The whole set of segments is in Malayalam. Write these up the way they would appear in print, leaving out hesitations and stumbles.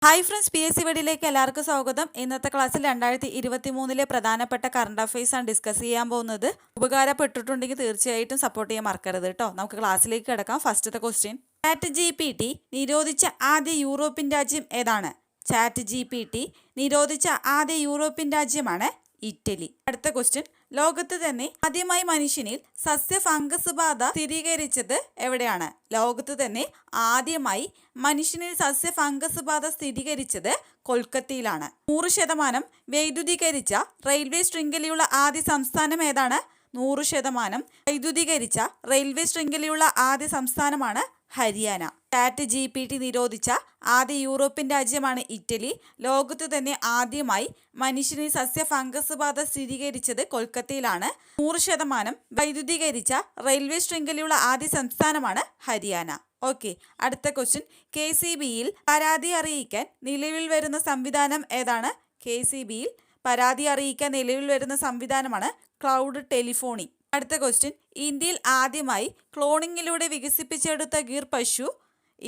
Hi friends, P S C വഴിയിലേക്ക് എല്ലാവർക്കും സ്വാഗതം. ഇന്നത്തെ ക്ലാസ്സിൽ 2023 പ്രധാനപ്പെട്ട കറണ്ട് അഫയേഴ്സ് ആണ് ഡിസ്കസ് ചെയ്യാൻ പോകുന്നത്. ഉപകാരപ്പെട്ടിട്ടുണ്ടെങ്കിൽ തീർച്ചയായിട്ടും സപ്പോർട്ട് ചെയ്യാൻ മറക്കരുത് കേട്ടോ. നമുക്ക് ക്ലാസ്സിലേക്ക് കിടക്കാം. ഫസ്റ്റത്തെ ക്വസ്റ്റ്യൻ, ചാറ്റ് GPT നിരോധിച്ച ആദ്യ യൂറോപ്യൻ രാജ്യം ഏതാണ്? ചാറ്റ് GPT നിരോധിച്ച ആദ്യ യൂറോപ്യൻ രാജ്യമാണ് ഇറ്റലി. അടുത്ത ക്വസ്റ്റ്യൻ, ലോകത്ത് തന്നെ ആദ്യമായി മനുഷ്യനിൽ സസ്യ ഫംഗസ് ബാധ സ്ഥിരീകരിച്ചത് എവിടെയാണ്? ലോകത്ത് തന്നെ ആദ്യമായി മനുഷ്യനിൽ സസ്യ ഫംഗസ് ബാധ സ്ഥിരീകരിച്ചത് കൊൽക്കത്തയിലാണ്. 100% വൈദ്യുതീകരിച്ച റെയിൽവേ ശൃംഖലയുള്ള ആദ്യ സംസ്ഥാനം ഏതാണ്? 100% വൈദ്യുതീകരിച്ച റെയിൽവേ ശൃംഖലയുള്ള ആദ്യ സംസ്ഥാനമാണ് ഹരിയാന. ചാറ്റ് GPT നിരോധിച്ച ആദ്യ യൂറോപ്യൻ രാജ്യമാണ് ഇറ്റലി. ലോകത്ത് തന്നെ ആദ്യമായി മനുഷ്യനിൽ സസ്യ ഫംഗസ് ബാധ സ്ഥിരീകരിച്ചത് കൊൽക്കത്തയിലാണ്. 100% വൈദ്യുതീകരിച്ച റെയിൽവേ ശൃംഖലയുള്ള ആദ്യ സംസ്ഥാനമാണ് ഹരിയാന. ഓക്കെ, അടുത്ത ക്വസ്റ്റ്യൻ, KCBയിൽ പരാതി അറിയിക്കാൻ നിലവിൽ വരുന്ന സംവിധാനം ഏതാണ്? KCBയിൽ പരാതി അറിയിക്കാൻ നിലവിൽ വരുന്ന സംവിധാനമാണ് ക്ലൗഡ് ടെലിഫോണി. അടുത്ത ക്വസ്റ്റ്യൻ, ഇന്ത്യയിൽ ആദ്യമായി ക്ലോണിങ്ങിലൂടെ വികസിപ്പിച്ചെടുത്ത ഗീർ പശു.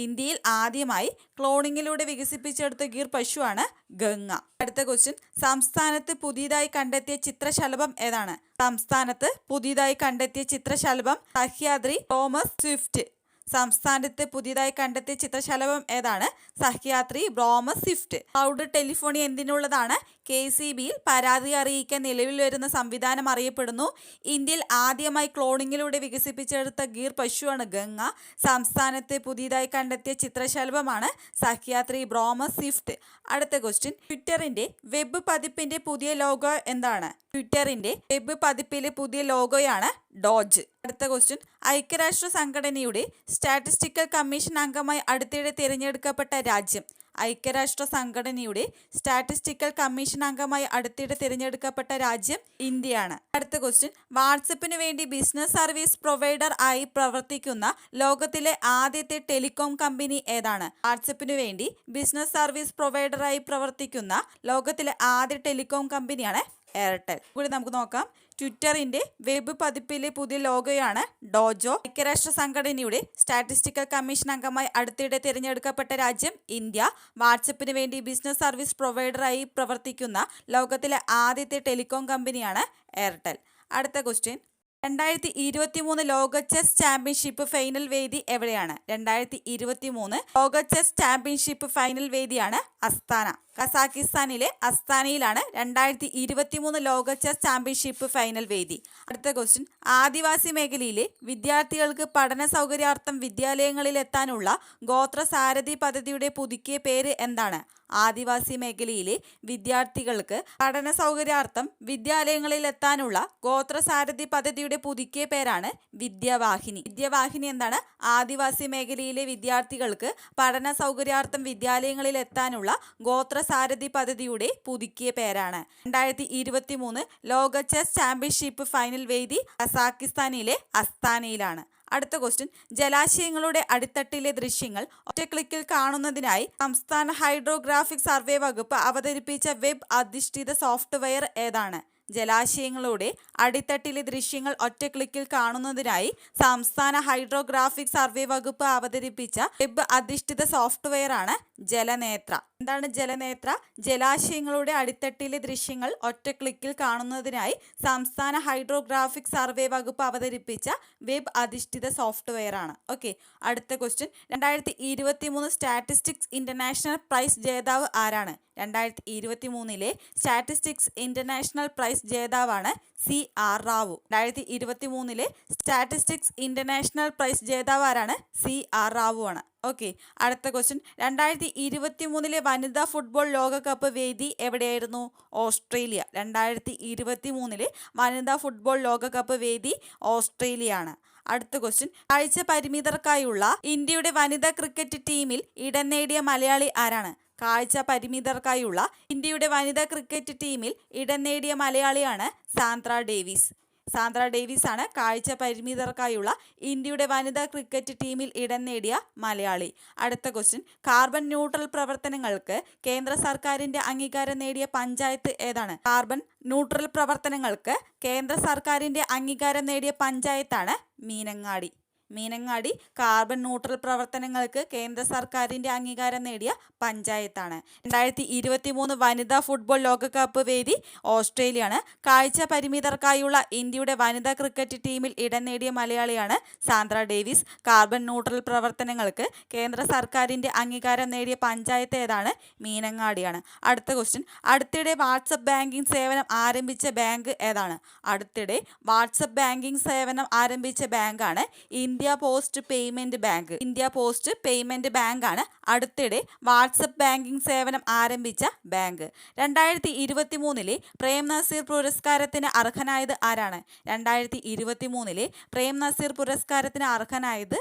ഇന്ത്യയിൽ ആദ്യമായി ക്ലോണിങ്ങിലൂടെ വികസിപ്പിച്ചെടുത്ത ഗീർ പശുവാണ് ഗംഗ. അടുത്ത ക്വസ്റ്റ്യൻ, സംസ്ഥാനത്ത് പുതിയതായി കണ്ടെത്തിയ ചിത്രശലഭം ഏതാണ്? സംസ്ഥാനത്ത് പുതിയതായി കണ്ടെത്തിയ ചിത്രശലഭം സഹ്യാദ്രി തോമസ് സ്വിഫ്റ്റ്. സംസ്ഥാനത്ത് പുതിയതായി കണ്ടെത്തിയ ചിത്രശലഭം ഏതാണ്? Sahyadri bromus swift. Cloud telephony എന്തിനുള്ളതാണ്? KCBയിൽ പരാതി അറിയിക്കാൻ നിലവിൽ വരുന്ന സംവിധാനം അറിയപ്പെടുന്നു. ഇന്ത്യയിൽ ആദ്യമായി ക്ലോണിങ്ങിലൂടെ വികസിപ്പിച്ചെടുത്ത ഗീർ പശുവാണ് ഗംഗ. സംസ്ഥാനത്ത് പുതിയതായി കണ്ടെത്തിയ ചിത്രശലഭമാണ് സഹ്യാദ്രി ബ്രോമസ് സ്വിഫ്റ്റ്. അടുത്ത ക്വസ്റ്റ്യൻ, ട്വിറ്ററിന്റെ വെബ് പതിപ്പിന്റെ പുതിയ ലോഗോ എന്താണ്? ട്വിറ്ററിന്റെ വെബ് പതിപ്പിലെ പുതിയ ലോഗോയാണ് ഡോജ്. അടുത്ത ക്വസ്റ്റ്യൻ, ഐക്യരാഷ്ട്ര സംഘടനയുടെ സ്റ്റാറ്റിസ്റ്റിക്കൽ കമ്മീഷൻ അംഗമായി അടുത്തിടെ തിരഞ്ഞെടുക്കപ്പെട്ട രാജ്യം. ഐക്യരാഷ്ട്ര സംഘടനയുടെ സ്റ്റാറ്റിസ്റ്റിക്കൽ കമ്മീഷൻ അംഗമായി അടുത്തിടെ തിരഞ്ഞെടുക്കപ്പെട്ട രാജ്യം ഇന്ത്യയാണ്. അടുത്ത ക്വസ്റ്റ്യൻ, വാട്സപ്പിന് വേണ്ടി ബിസിനസ് സർവീസ് പ്രൊവൈഡർ ആയി പ്രവർത്തിക്കുന്ന ലോകത്തിലെ ആദ്യത്തെ ടെലികോം കമ്പനി ഏതാണ്? വാട്സപ്പിന് വേണ്ടി ബിസിനസ് സർവീസ് പ്രൊവൈഡറായി പ്രവർത്തിക്കുന്ന ലോകത്തിലെ ആദ്യ ടെലികോം കമ്പനിയാണ് എയർടെൽ. കൂടി നമുക്ക് നോക്കാം. ട്വിറ്ററിന്റെ വെബ് പതിപ്പിലെ പുതിയ ലോഗോയാണ് ഡോജോ. ഐക്യരാഷ്ട്ര സംഘടനയുടെ സ്റ്റാറ്റിസ്റ്റിക്കൽ കമ്മീഷൻ അംഗമായി അടുത്തിടെ തിരഞ്ഞെടുക്കപ്പെട്ട രാജ്യം ഇന്ത്യ. വാട്സപ്പിന് വേണ്ടി ബിസിനസ് സർവീസ് പ്രൊവൈഡറായി പ്രവർത്തിക്കുന്ന ലോകത്തിലെ ആദ്യത്തെ ടെലികോം കമ്പനിയാണ് എയർടെൽ. അടുത്ത ക്വസ്റ്റ്യൻ, 2023 ലോക ചെസ് ചാമ്പ്യൻഷിപ്പ് ഫൈനൽ വേദി എവിടെയാണ്? 2023 ലോക ചെസ് ചാമ്പ്യൻഷിപ്പ് ഫൈനൽ വേദിയാണ് അസ്താന. കസാക്കിസ്ഥാനിലെ അസ്താനയിലാണ് 2023 ലോക ചെസ് ചാമ്പ്യൻഷിപ്പ് ഫൈനൽ വേദി. അടുത്ത ക്വസ്റ്റ്യൻ, ആദിവാസി മേഖലയിലെ വിദ്യാർത്ഥികൾക്ക് പഠന സൗകര്യാർത്ഥം വിദ്യാലയങ്ങളിൽ എത്താനുള്ള ഗോത്ര സാരഥി പദ്ധതിയുടെ പുതുക്കിയ പേര് എന്താണ്? ആദിവാസി മേഖലയിലെ വിദ്യാർത്ഥികൾക്ക് പഠന സൗകര്യാർത്ഥം വിദ്യാലയങ്ങളിൽ എത്താനുള്ള ഗോത്ര സാരഥി പദ്ധതിയുടെ പുതുക്കിയ പേരാണ് വിദ്യാവാഹിനി. വിദ്യാവാഹിനി എന്താണ്? ആദിവാസി മേഖലയിലെ വിദ്യാർത്ഥികൾക്ക് പഠന സൗകര്യാർത്ഥം വിദ്യാലയങ്ങളിൽ എത്താനുള്ള ഗോത്ര സാരഥി പദ്ധതിയുടെ പുതുക്കിയ പേരാണ്. 2023 ലോക ചെസ് ചാമ്പ്യൻഷിപ്പ് ഫൈനൽ വേദി കസാക്കിസ്ഥാനിലെ അസ്താനയിലാണ്. അടുത്ത ക്വസ്റ്റ്യൻ, ജലാശയങ്ങളുടെ അടിത്തട്ടിലെ ദൃശ്യങ്ങൾ ഒറ്റ ക്ലിക്കിൽ കാണുന്നതിനായി സംസ്ഥാന ഹൈഡ്രോഗ്രാഫിക് സർവേ വകുപ്പ് അവതരിപ്പിച്ച വെബ് അധിഷ്ഠിത സോഫ്റ്റ്വെയർ ഏതാണ്? ജലാശയങ്ങളുടെ അടിത്തട്ടിലെ ദൃശ്യങ്ങൾ ഒറ്റ ക്ലിക്കിൽ കാണുന്നതിനായി സംസ്ഥാന ഹൈഡ്രോഗ്രാഫിക് സർവേ വകുപ്പ് അവതരിപ്പിച്ച വെബ് അധിഷ്ഠിത സോഫ്റ്റ്വെയർ ആണ് ജലനേത്ര. എന്താണ് ജലനേത്ര? ജലാശയങ്ങളുടെ അടിത്തട്ടിലെ ദൃശ്യങ്ങൾ ഒറ്റ ക്ലിക്കിൽ കാണുന്നതിനായി സംസ്ഥാന ഹൈഡ്രോഗ്രാഫിക് സർവേ വകുപ്പ് അവതരിപ്പിച്ച വെബ് അധിഷ്ഠിത സോഫ്റ്റ്വെയർ ആണ്. ഓക്കെ, അടുത്ത ക്വസ്റ്റ്യൻ, 2023 സ്റ്റാറ്റിസ്റ്റിക്സ് ഇന്റർനാഷണൽ പ്രൈസ് ജേതാവ് ആരാണ്? 2023 സ്റ്റാറ്റിസ്റ്റിക്സ് ഇന്റർനാഷണൽ പ്രൈസ് ജേതാവാണ് CR Rao. 2023 statistics international prize ജേതാവ് ആരാണ്? CR റാവു ആണ്. ഓക്കെ, അടുത്ത ക്വസ്റ്റ്യൻ, 2023 വനിതാ ഫുട്ബോൾ ലോകകപ്പ് വേദി എവിടെയായിരുന്നു? ഓസ്ട്രേലിയ. 2023 വനിതാ ഫുട്ബോൾ ലോകകപ്പ് വേദി ഓസ്ട്രേലിയയാണ്. അടുത്ത ക്വസ്റ്റ്യൻ, കാഴ്ച പരിമിതർക്കായുള്ള ഇന്ത്യയുടെ വനിതാ ക്രിക്കറ്റ് ടീമിൽ ഇടം നേടിയ മലയാളി ആരാണ്? കാഴ്ച പരിമിതർക്കായുള്ള ഇന്ത്യയുടെ വനിതാ ക്രിക്കറ്റ് ടീമിൽ ഇടം നേടിയ മലയാളിയാണ് സാന്ദ്ര ഡേവിസ്. സാന്ദ്ര ഡേവിസ് ആണ് കാഴ്ച പരിമിതർക്കായുള്ള ഇന്ത്യയുടെ വനിതാ ക്രിക്കറ്റ് ടീമിൽ ഇടം നേടിയ മലയാളി. അടുത്ത ക്വസ്റ്റ്യൻ, കാർബൺ ന്യൂട്രൽ പ്രവർത്തനങ്ങൾക്ക് കേന്ദ്ര സർക്കാരിന്റെ അംഗീകാരം നേടിയ പഞ്ചായത്ത് ഏതാണ്? കാർബൺ ന്യൂട്രൽ പ്രവർത്തനങ്ങൾക്ക് കേന്ദ്ര സർക്കാരിന്റെ അംഗീകാരം നേടിയ പഞ്ചായത്താണ് മീനങ്ങാടി. മീനങ്ങാടി കാർബൺ ന്യൂട്രൽ പ്രവർത്തനങ്ങൾക്ക് കേന്ദ്ര സർക്കാരിൻ്റെ അംഗീകാരം നേടിയ പഞ്ചായത്താണ്. 2023 വനിതാ ഫുട്ബോൾ ലോകകപ്പ് വേദി ഓസ്ട്രേലിയയാണ്. കാഴ്ച പരിമിതർക്കായുള്ള ഇന്ത്യയുടെ വനിതാ ക്രിക്കറ്റ് ടീമിൽ ഇടം നേടിയ മലയാളിയാണ് സാന്ദ്ര ഡേവിസ്. കാർബൺ ന്യൂട്രൽ പ്രവർത്തനങ്ങൾക്ക് കേന്ദ്ര സർക്കാരിൻ്റെ അംഗീകാരം നേടിയ പഞ്ചായത്ത് ഏതാണ്? മീനങ്ങാടിയാണ്. അടുത്ത ക്വസ്റ്റ്യൻ, അടുത്തിടെ വാട്സപ്പ് ബാങ്കിംഗ് സേവനം ആരംഭിച്ച ബാങ്ക് ഏതാണ്? അടുത്തിടെ വാട്സപ്പ് ബാങ്കിംഗ് സേവനം ആരംഭിച്ച ബാങ്കാണ് India post payment bank. India post payment ബാങ്കാണ് അടുത്തിടെ വാട്സപ്പ് ബാങ്കിംഗ് സേവനം ആരംഭിച്ച ബാങ്ക്. 2023 പ്രേം നസീർ പുരസ്കാരത്തിന് അർഹനായത് ആരാണ്? 2023 പ്രേം നസീർ പുരസ്കാരത്തിന് അർഹനായത്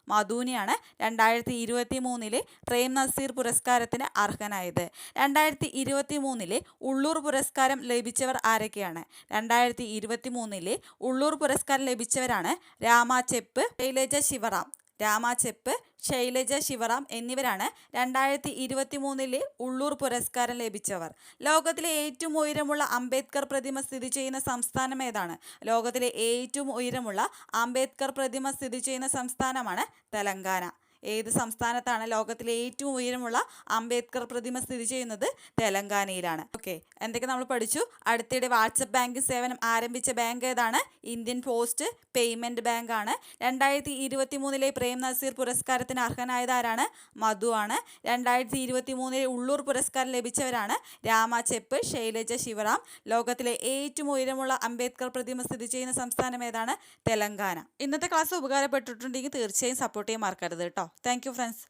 മധുവിനെയാണ് 2023 പ്രേം നസീർ പുരസ്കാരത്തിന് അർഹനായത്. 2023 ഉള്ളൂർ പുരസ്കാരം ലഭിച്ചവർ ആരൊക്കെയാണ്? 2023 ഉള്ളൂർ പുരസ്കാരം ലഭിച്ചവരാണ് ശൈലജ ശിവറാം എന്നിവരാണ് 2023 ഉള്ളൂർ പുരസ്കാരം ലഭിച്ചവർ. ലോകത്തിലെ ഏറ്റവും ഉയരമുള്ള അംബേദ്കർ പ്രതിമ സ്ഥിതി ചെയ്യുന്ന സംസ്ഥാനം ഏതാണ്? ലോകത്തിലെ ഏറ്റവും ഉയരമുള്ള അംബേദ്കർ പ്രതിമ സ്ഥിതി ചെയ്യുന്ന സംസ്ഥാനമാണ് തെലങ്കാന. ഏത് സംസ്ഥാനത്താണ് ലോകത്തിലെ ഏറ്റവും ഉയരമുള്ള അംബേദ്കർ പ്രതിമ സ്ഥിതി ചെയ്യുന്നത്? തെലങ്കാനയിലാണ്. ഓക്കെ, എന്തൊക്കെ നമ്മൾ പഠിച്ചു? അടുത്തിടെ വാട്സപ്പ് ബാങ്കിംഗ് സേവനം ആരംഭിച്ച ബാങ്ക് ഏതാണ്? ഇന്ത്യൻ പോസ്റ്റ് പേയ്മെന്റ് ബാങ്കാണ്. 2023 പ്രേം നസീർ പുരസ്കാരത്തിന് അർഹനായത് ആരാണ്? മധു ആണ്. 2023 ഉള്ളൂർ പുരസ്കാരം ലഭിച്ചവരാണ് രാമചെപ്പ്, ശൈലജ ശിവറാം. ലോകത്തിലെ ഏറ്റവും ഉയരമുള്ള അംബേദ്കർ പ്രതിമ സ്ഥിതി ചെയ്യുന്ന സംസ്ഥാനം ഏതാണ്? തെലങ്കാന. ഇന്നത്തെ ക്ലാസ് ഉപകാരപ്പെട്ടിട്ടുണ്ടെങ്കിൽ തീർച്ചയായും സപ്പോർട്ട് ചെയ്യാൻ മറക്കരുത് കേട്ടോ. Thank you friends.